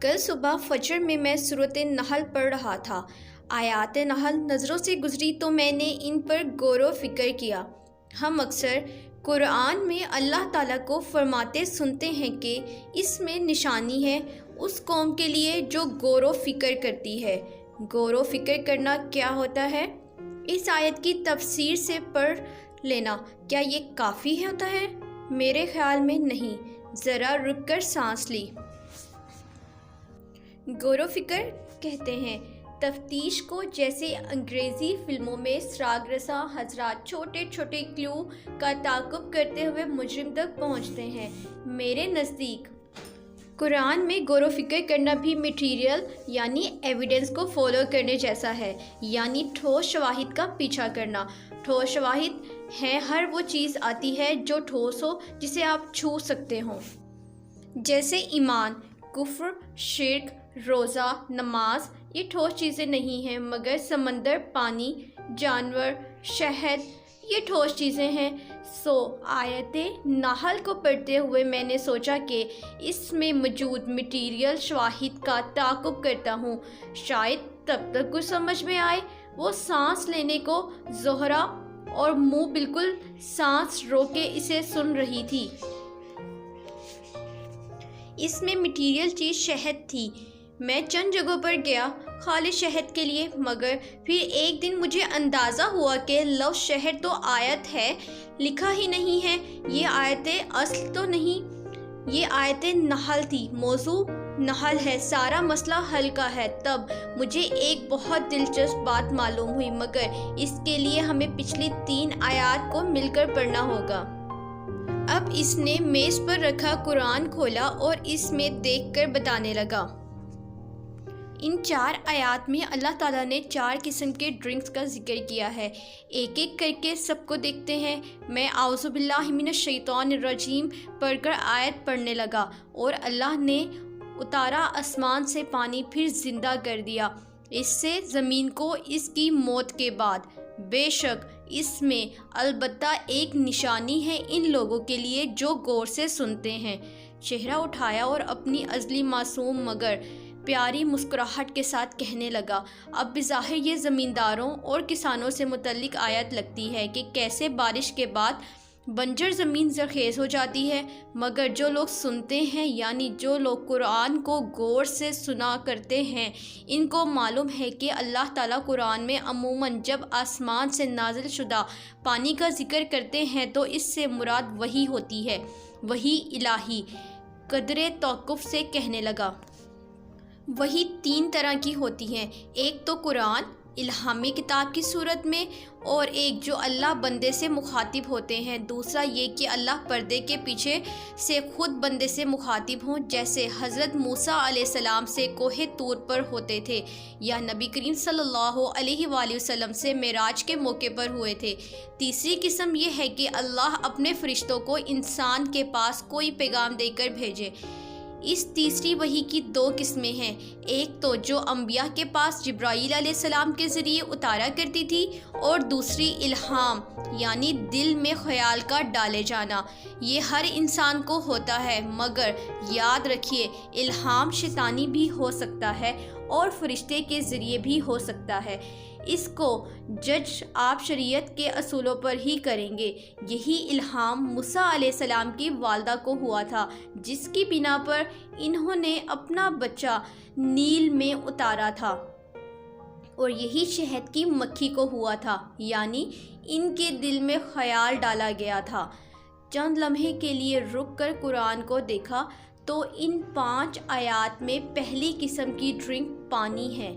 کل صبح فجر میں سورۃ نحل پڑھ رہا تھا۔ آیات نحل نظروں سے گزری تو میں نے ان پر غور و فکر کیا۔ ہم اکثر قرآن میں اللہ تعالیٰ کو فرماتے سنتے ہیں کہ اس میں نشانی ہے اس قوم کے لیے جو غور و فکر کرتی ہے۔ غور و فکر کرنا کیا ہوتا ہے؟ اس آیت کی تفسیر سے پڑھ لینا کیا یہ کافی ہوتا ہے؟ میرے خیال میں نہیں۔ ذرا رک کر سانس لی۔ غور و فکر کہتے ہیں تفتیش کو، جیسے انگریزی فلموں میں سراغ رساں حضرات چھوٹے چھوٹے کلیو کا تعاقب کرتے ہوئے مجرم تک پہنچتے ہیں۔ میرے نزدیک قرآن میں غور و فکر کرنا بھی مٹیریل یعنی ایویڈنس کو فالو کرنے جیسا ہے، یعنی ٹھوس شواہد کا پیچھا کرنا۔ ٹھوس شواہد ہیں ہر وہ چیز آتی ہے جو ٹھوس ہو، جسے آپ چھو سکتے ہوں، جیسے ایمان، کفر، شرک، روزہ، نماز۔ یہ ٹھوس چیزیں نہیں ہیں، مگر سمندر، پانی، جانور، شہد، یہ ٹھوس چیزیں ہیں۔ آیت نحل کو پڑھتے ہوئے میں نے سوچا کہ اس میں موجود مٹیریل شواہد کا تعاقب کرتا ہوں، شاید تب تک کچھ سمجھ میں آئے۔ وہ سانس لینے کو زہرا اور منہ بالکل سانس روکے اسے سن رہی تھی۔ اس میں مٹیریل چیز شہد تھی۔ میں چند جگہوں پر گیا خالص شہد کے لیے، مگر پھر ایک دن مجھے اندازہ ہوا کہ لفظ شہد تو آیت ہے، لکھا ہی نہیں ہے۔ یہ آیت اصل تو نہیں، یہ آیت نحل تھی، موضوع نحل ہے، سارا مسئلہ حل کا ہے۔ تب مجھے ایک بہت دلچسپ بات معلوم ہوئی، مگر اس کے لیے ہمیں پچھلی 3 آیات کو مل کر پڑھنا ہوگا۔ اب اس نے میز پر رکھا قرآن کھولا اور اس میں دیکھ کر بتانے لگا۔ ان 4 آیات میں اللہ تعالیٰ نے 4 قسم کے ڈرنکس کا ذکر کیا ہے۔ ایک ایک کر کے سب کو دیکھتے ہیں۔ میں اعوذ باللہ من الشیطان الرجیم پڑھ کر آیت پڑھنے لگا، اور اللہ نے اتارا آسمان سے پانی، پھر زندہ کر دیا اس سے زمین کو اس کی موت کے بعد۔ بے شک اس میں البتہ ایک نشانی ہے ان لوگوں کے لیے جو غور سے سنتے ہیں۔ چہرہ اٹھایا اور اپنی ازلی معصوم مگر پیاری مسکراہٹ کے ساتھ کہنے لگا، اب بظاہر یہ زمینداروں اور کسانوں سے متعلق آیت لگتی ہے کہ کیسے بارش کے بعد بنجر زمین زرخیز ہو جاتی ہے، مگر جو لوگ سنتے ہیں، یعنی جو لوگ قرآن کو غور سے سنا کرتے ہیں، ان کو معلوم ہے کہ اللہ تعالیٰ قرآن میں عموماً جب آسمان سے نازل شدہ پانی کا ذکر کرتے ہیں تو اس سے مراد وحی ہوتی ہے، وحی الہی۔ قدرے توقف سے کہنے لگا، وحی 3 طرح کی ہوتی ہیں، ایک تو قرآن الہامی کتاب کی صورت میں، اور ایک جو اللہ بندے سے مخاطب ہوتے ہیں، دوسرا یہ کہ اللہ پردے کے پیچھے سے خود بندے سے مخاطب ہوں، جیسے حضرت موسیٰ علیہ السلام سے کوہ طور پر ہوتے تھے، یا نبی کریم صلی اللہ علیہ وآلہ وسلم سے معراج کے موقع پر ہوئے تھے۔ تیسری قسم یہ ہے کہ اللہ اپنے فرشتوں کو انسان کے پاس کوئی پیغام دے کر بھیجے۔ اس تیسری وحی کی 2 قسمیں ہیں، ایک تو جو انبیاء کے پاس جبرائیل علیہ السلام کے ذریعے اتارا کرتی تھی، اور دوسری الہام یعنی دل میں خیال کا ڈالے جانا۔ یہ ہر انسان کو ہوتا ہے، مگر یاد رکھیے الہام شیطانی بھی ہو سکتا ہے اور فرشتے کے ذریعے بھی ہو سکتا ہے۔ اس کو جج آپ شریعت کے اصولوں پر ہی کریں گے۔ یہی الہام موسیٰ علیہ السلام کی والدہ کو ہوا تھا، جس کی بنا پر انہوں نے اپنا بچہ نیل میں اتارا تھا، اور یہی شہد کی مکھی کو ہوا تھا، یعنی ان کے دل میں خیال ڈالا گیا تھا۔ چند لمحے کے لیے رک کر قرآن کو دیکھا تو ان 5 آیات میں پہلی قسم کی ڈرنک پانی ہے،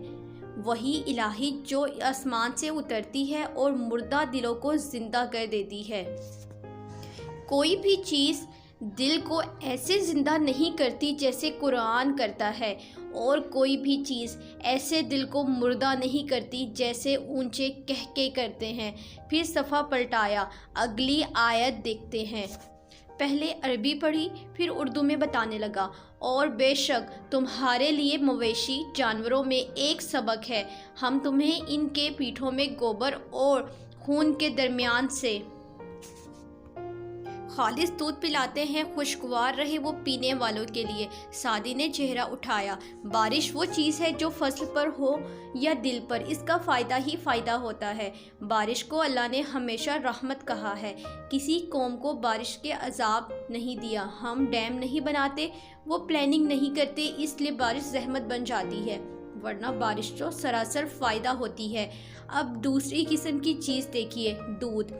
وحی الہی جو آسمان سے اترتی ہے اور مردہ دلوں کو زندہ کر دیتی ہے۔ کوئی بھی چیز دل کو ایسے زندہ نہیں کرتی جیسے قرآن کرتا ہے، اور کوئی بھی چیز ایسے دل کو مردہ نہیں کرتی جیسے اونچے قہقہے کرتے ہیں۔ پھر صفحہ پلٹایا، اگلی آیت دیکھتے ہیں۔ پہلے عربی پڑھی، پھر اردو میں بتانے لگا، اور بے شک تمہارے لیے مویشی جانوروں میں ایک سبق ہے، ہم تمہیں ان کے پیٹھوں میں گوبر اور خون کے درمیان سے خالص دودھ پلاتے ہیں، خوشگوار رہے وہ پینے والوں کے لیے۔ سعدی نے چہرہ اٹھایا۔ بارش وہ چیز ہے جو فصل پر ہو یا دل پر، اس کا فائدہ ہی فائدہ ہوتا ہے۔ بارش کو اللہ نے ہمیشہ رحمت کہا ہے، کسی قوم کو بارش کے عذاب نہیں دیا۔ ہم ڈیم نہیں بناتے، وہ پلاننگ نہیں کرتے، اس لیے بارش زحمت بن جاتی ہے، ورنہ بارش تو سراسر فائدہ ہوتی ہے۔ اب دوسری قسم کی چیز دیکھیے، دودھ۔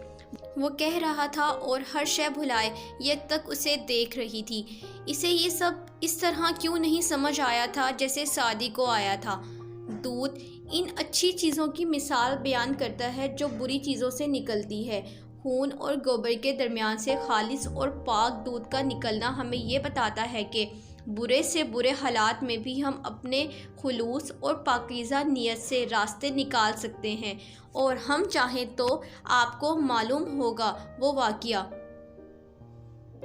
وہ کہہ رہا تھا اور ہر شے بھلائے یک تک اسے دیکھ رہی تھی۔ اسے یہ سب اس طرح کیوں نہیں سمجھ آیا تھا جیسے سعدی کو آیا تھا۔ دودھ ان اچھی چیزوں کی مثال بیان کرتا ہے جو بری چیزوں سے نکلتی ہے۔ خون اور گوبر کے درمیان سے خالص اور پاک دودھ کا نکلنا ہمیں یہ بتاتا ہے کہ برے سے برے حالات میں بھی ہم اپنے خلوص اور پاکیزہ نیت سے راستے نکال سکتے ہیں، اور ہم چاہیں تو آپ کو معلوم ہوگا وہ واقعہ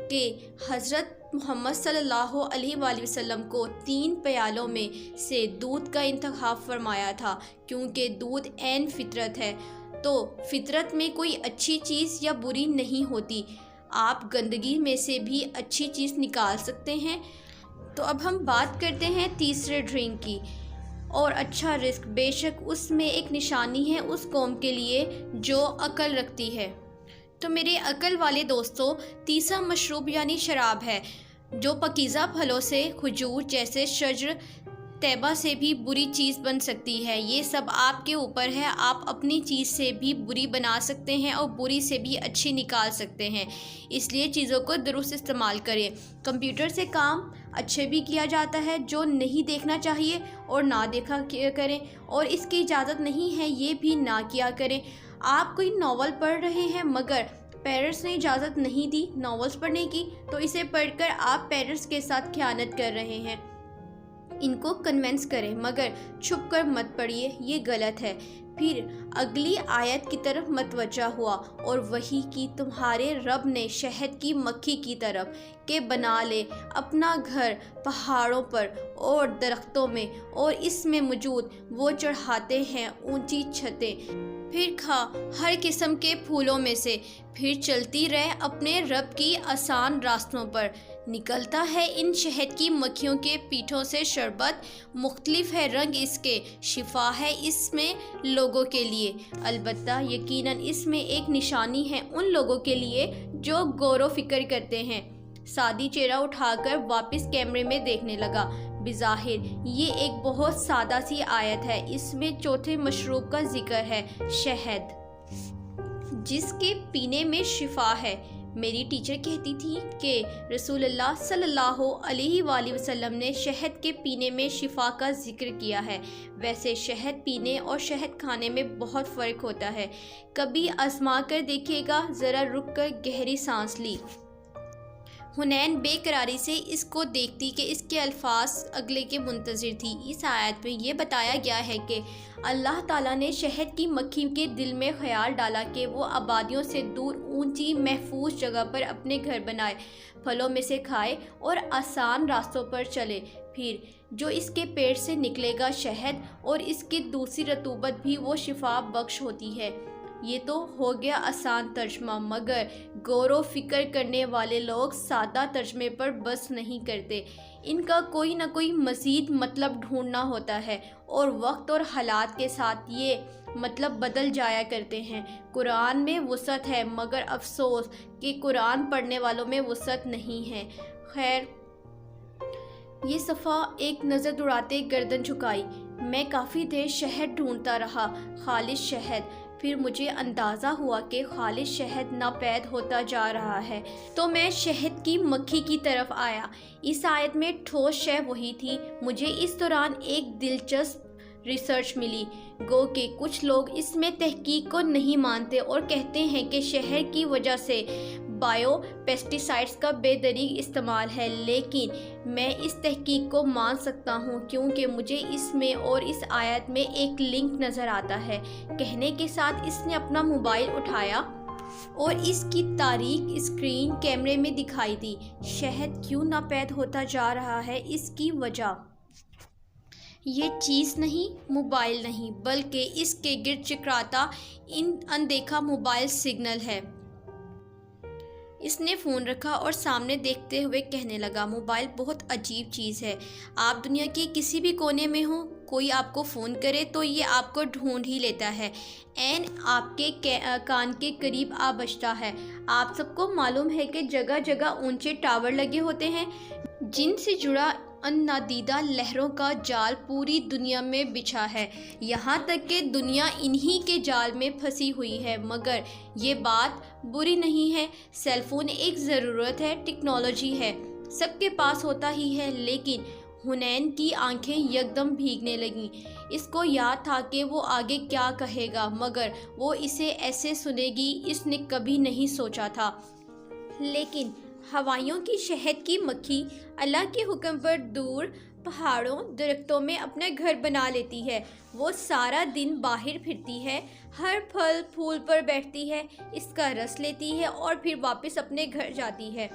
کہ حضرت محمد صلی اللہ علیہ وآلہ وسلم کو 3 پیالوں میں سے دودھ کا انتخاب فرمایا تھا، کیونکہ دودھ عین فطرت ہے۔ تو فطرت میں کوئی اچھی چیز یا بری نہیں ہوتی، آپ گندگی میں سے بھی اچھی چیز نکال سکتے ہیں۔ تو اب ہم بات کرتے ہیں تیسرے ڈرنک کی، اور اچھا رزق بے شک اس میں ایک نشانی ہے اس قوم کے لیے جو عقل رکھتی ہے۔ تو میرے عقل والے دوستو، تیسرا مشروب یعنی شراب ہے، جو پاکیزہ پھلوں سے، کھجور جیسے شجر طیبہ سے بھی بری چیز بن سکتی ہے۔ یہ سب آپ کے اوپر ہے، آپ اپنی چیز سے بھی بری بنا سکتے ہیں اور بری سے بھی اچھی نکال سکتے ہیں، اس لیے چیزوں کو درست استعمال کریں۔ کمپیوٹر سے کام اچھے بھی کیا جاتا ہے، جو نہیں دیکھنا چاہیے اور نہ دیکھا کریں، اور اس کی اجازت نہیں ہے یہ بھی نہ کیا کریں۔ آپ کوئی ناول پڑھ رہے ہیں مگر پیرنٹس نے اجازت نہیں دی ناولز پڑھنے کی، تو اسے پڑھ کر آپ پیرنٹس کے ساتھ خیانت کر رہے ہیں۔ ان کو کنونس کریں مگر چھپ کر مت پڑھیے، یہ غلط ہے۔ پھر اگلی آیت کی طرف متوجہ ہوا، اور وہی کی تمہارے رب نے شہد کی مکھی کی طرف کہ بنا لے اپنا گھر پہاڑوں پر اور درختوں میں، اور اس میں موجود وہ چڑھاتے ہیں اونچی چھتیں، پھر کھا ہر قسم کے پھولوں میں سے، پھر چلتی رہ اپنے رب کی آسان راستوں پر۔ نکلتا ہے ان شہد کی مکھیوں کے پیٹھوں سے شربت، مختلف ہے رنگ اس کے، شفا ہے اس میں لوگوں کے لیے، البتہ یقیناً اس میں ایک نشانی ہے ان لوگوں کے لیے جو غور و فکر کرتے ہیں۔ سعدی چہرہ اٹھا کر واپس کیمرے میں دیکھنے لگا۔ بظاہر یہ ایک بہت سادہ سی آیت ہے، اس میں چوتھے مشروب کا ذکر ہے، شہد، جس کے پینے میں شفا ہے۔ میری ٹیچر کہتی تھی کہ رسول اللہ صلی اللہ علیہ وآلہ وسلم نے شہد کے پینے میں شفا کا ذکر کیا ہے۔ ویسے شہد پینے اور شہد کھانے میں بہت فرق ہوتا ہے، کبھی آزما کر دیکھیے گا۔ ذرا رک کر گہری سانس لی۔ حنین بے قراری سے اس کو دیکھتی کہ اس کے الفاظ اگلے کے منتظر تھی۔ اس آیت میں یہ بتایا گیا ہے کہ اللہ تعالیٰ نے شہد کی مکھی کے دل میں خیال ڈالا کہ وہ آبادیوں سے دور اونچی محفوظ جگہ پر اپنے گھر بنائے، پھلوں میں سے کھائے اور آسان راستوں پر چلے، پھر جو اس کے پیٹ سے نکلے گا شہد اور اس کی دوسری رطوبت بھی وہ شفا بخش ہوتی ہے۔ یہ تو ہو گیا آسان ترجمہ، مگر غور و فکر کرنے والے لوگ سادہ ترجمے پر بس نہیں کرتے، ان کا کوئی نہ کوئی مزید مطلب ڈھونڈنا ہوتا ہے، اور وقت اور حالات کے ساتھ یہ مطلب بدل جایا کرتے ہیں۔ قرآن میں وسعت ہے، مگر افسوس کہ قرآن پڑھنے والوں میں وسعت نہیں ہے۔ خیر، یہ صفحہ ایک نظر دوڑاتے گردن جھکائی۔ میں کافی دیر شہد ڈھونڈتا رہا، خالص شہد۔ پھر مجھے اندازہ ہوا کہ خالص شہد ناپید ہوتا جا رہا ہے، تو میں شہد کی مکھی کی طرف آیا۔ اس آیت میں ٹھوس شے وہی تھی۔ مجھے اس دوران ایک دلچسپ ریسرچ ملی، گو کہ کچھ لوگ اس میں تحقیق کو نہیں مانتے اور کہتے ہیں کہ شہد کی وجہ سے بائیو پیسٹیسائڈز کا بے دریغ استعمال ہے، لیکن میں اس تحقیق کو مان سکتا ہوں کیونکہ مجھے اس میں اور اس آیت میں ایک لنک نظر آتا ہے۔ کہنے کے ساتھ اس نے اپنا موبائل اٹھایا اور اس کی تاریک اسکرین کیمرے میں دکھائی دی۔ شہد کیوں ناپید ہوتا جا رہا ہے، اس کی وجہ یہ چیز نہیں، موبائل نہیں، بلکہ اس کے گرد چکراتا اندیکھا موبائل سگنل ہے۔ اس نے فون رکھا اور سامنے دیکھتے ہوئے کہنے لگا، موبائل بہت عجیب چیز ہے۔ آپ دنیا کے کسی بھی کونے میں ہوں، کوئی آپ کو فون کرے تو یہ آپ کو ڈھونڈ ہی لیتا ہے، عین آپ کے کان کے قریب آ بجتا ہے۔ آپ سب کو معلوم ہے کہ جگہ جگہ اونچے ٹاور لگے ہوتے ہیں جن سے جڑا ان نادیدہ لہروں کا جال پوری دنیا میں بچھا ہے، یہاں تک کہ دنیا انہی کے جال میں پھنسی ہوئی ہے۔ مگر یہ بات بری نہیں ہے، سیل فون ایک ضرورت ہے، ٹیکنالوجی ہے، سب کے پاس ہوتا ہی ہے۔ لیکن حنین کی آنکھیں یکدم بھیگنے لگیں۔ اس کو یاد تھا کہ وہ آگے کیا کہے گا، مگر وہ اسے ایسے سنے گی اس نے کبھی نہیں سوچا تھا۔ لیکن ہوائیوں کی شہد کی مکھی اللہ کے حکم پر دور پہاڑوں درختوں میں اپنا گھر بنا لیتی ہے۔ وہ سارا دن باہر پھرتی ہے، ہر پھل پھول پر بیٹھتی ہے، اس کا رس لیتی ہے اور پھر واپس اپنے گھر جاتی ہے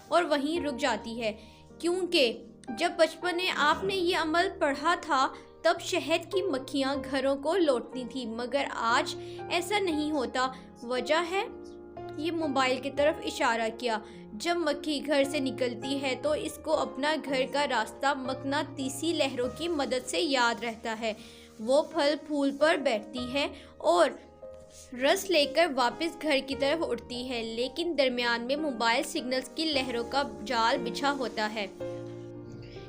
اور وہیں رک جاتی ہے، کیونکہ جب بچپن میں آپ نے یہ عمل پڑھا تھا تب شہد کی مکھیاں گھروں کو لوٹتی تھیں، مگر آج ایسا نہیں ہوتا۔ وجہ ہے، یہ موبائل کی طرف اشارہ کیا۔ جب مکھی گھر سے نکلتی ہے تو اس کو اپنا گھر کا راستہ مقناطیسی لہروں کی مدد سے یاد رہتا ہے۔ وہ پھل پھول پر بیٹھتی ہے اور رس لے کر واپس گھر کی طرف اڑتی ہے، لیکن درمیان میں موبائل سگنلز کی لہروں کا جال بچھا ہوتا ہے۔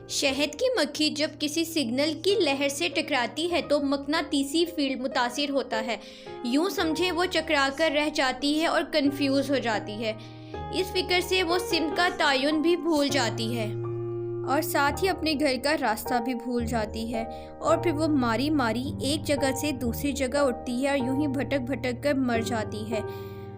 شہد کی مکھی جب کسی سگنل کی لہر سے ٹکراتی ہے تو مقناطیسی فیلڈ متاثر ہوتا ہے، یوں سمجھے وہ چکرا کر رہ جاتی ہے اور کنفیوز ہو جاتی ہے۔ اس فکر سے وہ سمت کا تعین بھی بھول جاتی ہے اور ساتھ ہی اپنے گھر کا راستہ بھی بھول جاتی ہے، اور پھر وہ ماری ماری ایک جگہ سے دوسری جگہ اٹھتی ہے اور یوں ہی بھٹک بھٹک کر مر جاتی ہے۔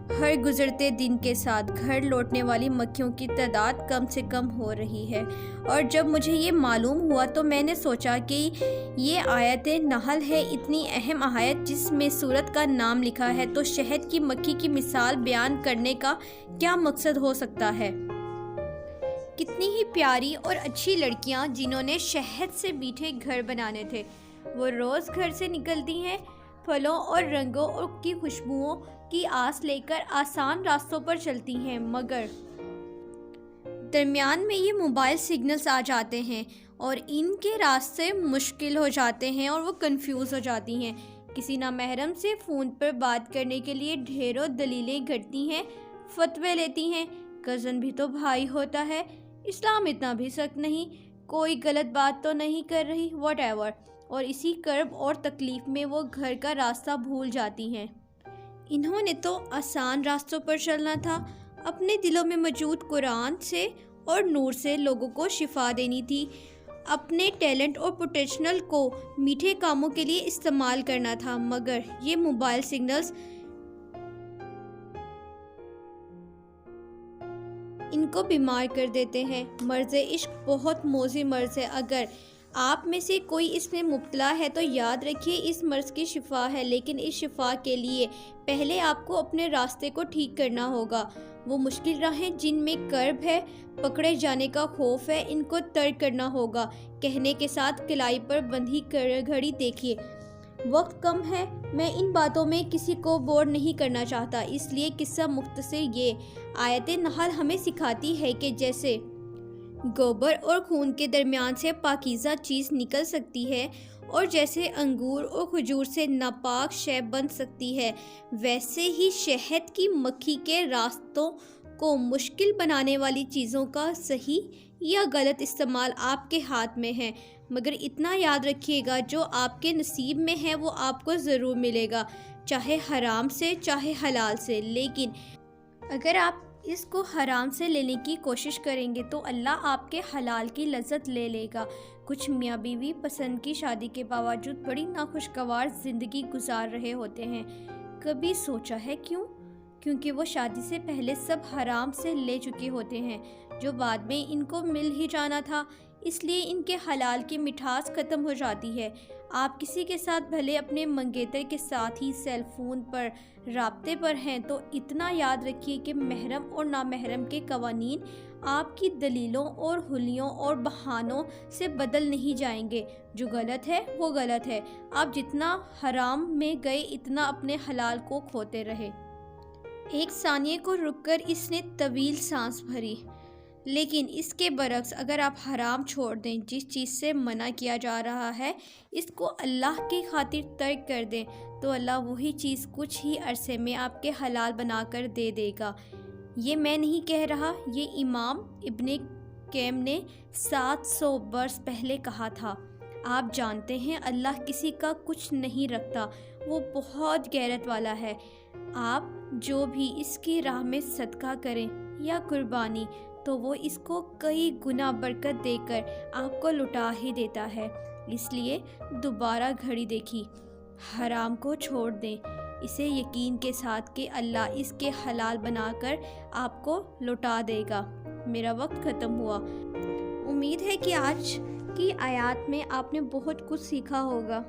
ہر گزرتے دن کے ساتھ گھر لوٹنے والی مکھیوں کی تعداد کم سے کم ہو رہی ہے، اور جب مجھے یہ معلوم ہوا تو میں نے سوچا کہ یہ آیت نحل ہے، اتنی اہم آیت جس میں سورت کا نام لکھا ہے، تو شہد کی مکھی کی مثال بیان کرنے کا کیا مقصد ہو سکتا ہے؟ کتنی ہی پیاری اور اچھی لڑکیاں جنہوں نے شہد سے میٹھے گھر بنانے تھے، وہ روز گھر سے نکلتی ہیں، پھلوں اور رنگوں اور کی خوشبوؤں کی آس لے کر آسان راستوں پر چلتی ہیں، مگر درمیان میں یہ موبائل سگنلز آ جاتے ہیں اور ان کے راستے مشکل ہو جاتے ہیں اور وہ کنفیوز ہو جاتی ہیں۔ کسی نامحرم سے فون پر بات کرنے کے لیے ڈھیروں دلیلیں گھڑتی ہیں، فتوے لیتی ہیں، کزن بھی تو بھائی ہوتا ہے، اسلام اتنا بھی سخت نہیں، کوئی غلط بات تو نہیں کر رہی، واٹ ایور، اور اسی کرب اور تکلیف میں وہ گھر کا راستہ بھول جاتی ہیں۔ انہوں نے تو آسان راستوں پر چلنا تھا، اپنے دلوں میں موجود قرآن سے اور نور سے لوگوں کو شفا دینی تھی، اپنے ٹیلنٹ اور پوٹینشل کو میٹھے کاموں کے لیے استعمال کرنا تھا، مگر یہ موبائل سگنلز ان کو بیمار کر دیتے ہیں۔ مرض عشق بہت موذی مرض ہے، اگر آپ میں سے کوئی اس میں مبتلا ہے تو یاد رکھیے اس مرض کی شفا ہے، لیکن اس شفا کے لیے پہلے آپ کو اپنے راستے کو ٹھیک کرنا ہوگا۔ وہ مشکل راہیں جن میں کرب ہے، پکڑے جانے کا خوف ہے، ان کو ترک کرنا ہوگا۔ کہنے کے ساتھ کلائی پر بندھی گھڑی دیکھیے، وقت کم ہے، میں ان باتوں میں کسی کو بور نہیں کرنا چاہتا، اس لیے قصہ مختصر یہ آیت نحل ہمیں سکھاتی ہے کہ جیسے گوبر اور خون کے درمیان سے پاکیزہ چیز نکل سکتی ہے، اور جیسے انگور اور کھجور سے ناپاک شے بن سکتی ہے، ویسے ہی شہد کی مکھی کے راستوں کو مشکل بنانے والی چیزوں کا صحیح یا غلط استعمال آپ کے ہاتھ میں ہے، مگر اتنا یاد رکھیے گا جو آپ کے نصیب میں ہے وہ آپ کو ضرور ملے گا، چاہے حرام سے چاہے حلال سے۔ لیکن اگر آپ اس کو حرام سے لینے کی کوشش کریں گے تو اللہ آپ کے حلال کی لذت لے لے گا۔ کچھ میاں بیوی پسند کی شادی کے باوجود بڑی ناخوشگوار زندگی گزار رہے ہوتے ہیں، کبھی سوچا ہے کیوں؟ کیونکہ وہ شادی سے پہلے سب حرام سے لے چکے ہوتے ہیں جو بعد میں ان کو مل ہی جانا تھا، اس لیے ان کے حلال کی مٹھاس ختم ہو جاتی ہے۔ آپ کسی کے ساتھ بھلے اپنے منگیتر کے ساتھ ہی سیل فون پر رابطے پر ہیں تو اتنا یاد رکھیے کہ محرم اور نامحرم کے قوانین آپ کی دلیلوں اور حلیوں اور بہانوں سے بدل نہیں جائیں گے۔ جو غلط ہے وہ غلط ہے، آپ جتنا حرام میں گئے اتنا اپنے حلال کو کھوتے رہے۔ ایک ثانیے کو رک کر اس نے طویل سانس بھری۔ لیکن اس کے برعکس اگر آپ حرام چھوڑ دیں، جس چیز سے منع کیا جا رہا ہے، اس کو اللہ کی خاطر ترک کر دیں، تو اللہ وہی چیز کچھ ہی عرصے میں آپ کے حلال بنا کر دے دے گا۔ یہ میں نہیں کہہ رہا، یہ امام ابن قیم نے 700 برس پہلے کہا تھا۔ آپ جانتے ہیں اللہ کسی کا کچھ نہیں رکھتا، وہ بہت غیرت والا ہے۔ آپ جو بھی اس کی راہ میں صدقہ کریں یا قربانی، تو وہ اس کو کئی گنا برکت دے کر آپ کو لٹا ہی دیتا ہے۔ اس لیے دوبارہ گھڑی دیکھی، حرام کو چھوڑ دیں، اسے یقین کے ساتھ کہ اللہ اس کے حلال بنا کر آپ کو لٹا دے گا۔ میرا وقت ختم ہوا۔ امید ہے کہ آج کی آیات میں آپ نے بہت کچھ سیکھا ہوگا۔